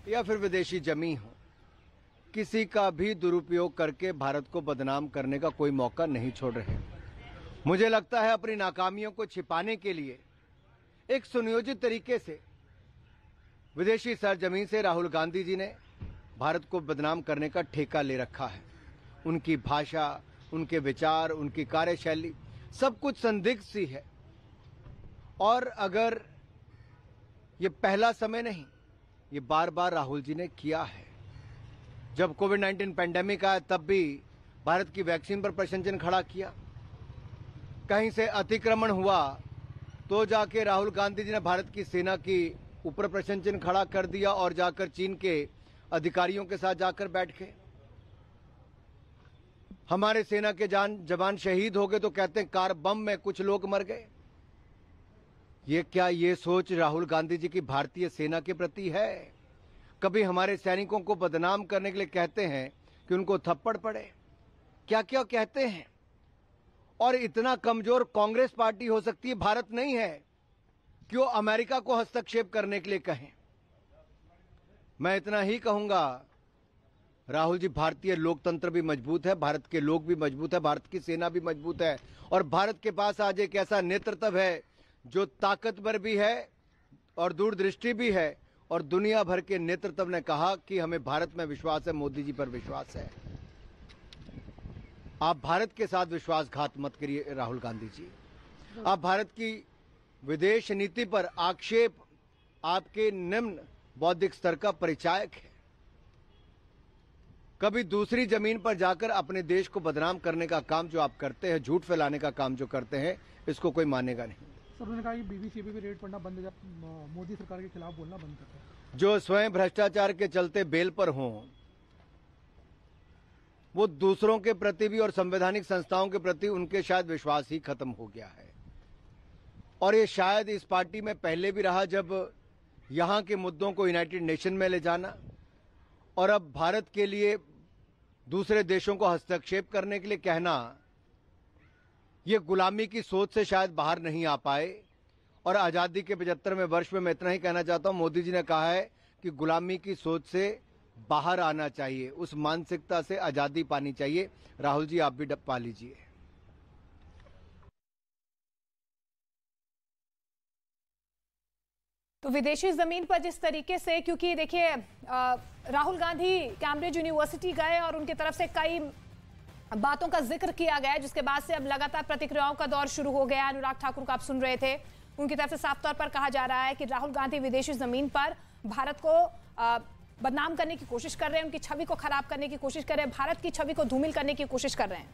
या फिर विदेशी जमीन हो, किसी का भी दुरुपयोग करके भारत को बदनाम करने का कोई मौका नहीं छोड़ रहे। मुझे लगता है अपनी नाकामियों को छिपाने के लिए एक सुनियोजित तरीके से विदेशी सरजमीन से राहुल गांधी जी ने भारत को बदनाम करने का ठेका ले रखा है। उनकी भाषा, उनके विचार, उनकी कार्यशैली सब कुछ संदिग्ध सी है। और अगर ये पहला समय नहीं, ये बार बार राहुल जी ने किया है। जब कोविड-19 पैंडेमिक आया तब भी भारत की वैक्सीन पर प्रश्नचिन्ह खड़ा किया। कहीं से अतिक्रमण हुआ तो जाके राहुल गांधी जी ने भारत की सेना की ऊपर प्रश्नचिन्ह खड़ा कर दिया और जाकर चीन के अधिकारियों के साथ जाकर बैठ गए। हमारे सेना के जवान शहीद हो गए तो कहते हैं कार बम में कुछ लोग मर गए। ये सोच राहुल गांधी जी की भारतीय सेना के प्रति है? कभी हमारे सैनिकों को बदनाम करने के लिए कहते हैं कि उनको थप्पड़ पड़े, क्या क्या कहते हैं। और इतना कमजोर कांग्रेस पार्टी हो सकती है, भारत नहीं है, क्यों अमेरिका को हस्तक्षेप करने के लिए कहें। मैं इतना ही कहूंगा, राहुल जी, भारतीय लोकतंत्र भी मजबूत है, भारत के लोग भी मजबूत है, भारत की सेना भी मजबूत है और भारत के पास आज एक ऐसा नेतृत्व है जो ताकतवर भी है और दूरदृष्टि भी है। और दुनिया भर के नेतृत्व ने कहा कि हमें भारत में विश्वास है, मोदी जी पर विश्वास है। आप भारत के साथ विश्वासघात मत करिए राहुल गांधी जी। आप भारत की विदेश नीति पर आक्षेप आपके निम्न बौद्धिक स्तर का परिचायक है। कभी दूसरी जमीन पर जाकर अपने देश को बदनाम करने का काम जो आप करते हैं, झूठ फैलाने का काम जो करते हैं, इसको कोई मानेगा नहीं। सर, उन्होंने कहा कि बीबीसी पे भी रेड पड़ना बंद है, मोदी सरकार के खिलाफ बोलना बंद करता है। जो स्वयं भ्रष्टाचार के चलते बेल पर हों, वो दूसरों के प्रति भी और संवैधानिक संस्थाओं के प्रति उनके शायद विश्वास ही खत्म हो गया है। और ये शायद इस पार्टी में पहले भी रहा, जब यहां के मुद्दों को यूनाइटेड नेशन में ले जाना और अब भारत के लिए दूसरे देशों को हस्तक्षेप करने के लिए कहना, ये गुलामी की सोच से शायद बाहर नहीं आ पाए। और आजादी के 75वें वर्ष में मैं इतना ही कहना चाहता हूं, मोदी जी ने कहा है कि गुलामी की सोच से बाहर आना चाहिए, उस मानसिकता से आजादी पानी चाहिए। राहुल जी, आप भी पा लीजिए। तो विदेशी जमीन पर जिस तरीके से, क्योंकि देखिए राहुल गांधी कैम्ब्रिज यूनिवर्सिटी गए और उनकी तरफ से कई बातों का जिक्र किया गया, जिसके बाद से अब लगातार प्रतिक्रियाओं का दौर शुरू हो गया। अनुराग ठाकुर को आप सुन रहे थे, उनकी तरफ से साफ तौर पर कहा जा रहा है कि राहुल गांधी विदेशी जमीन पर भारत को बदनाम करने की कोशिश कर रहे हैं, उनकी छवि को खराब करने की कोशिश कर रहे हैं, भारत की छवि को धूमिल करने की कोशिश कर रहे हैं।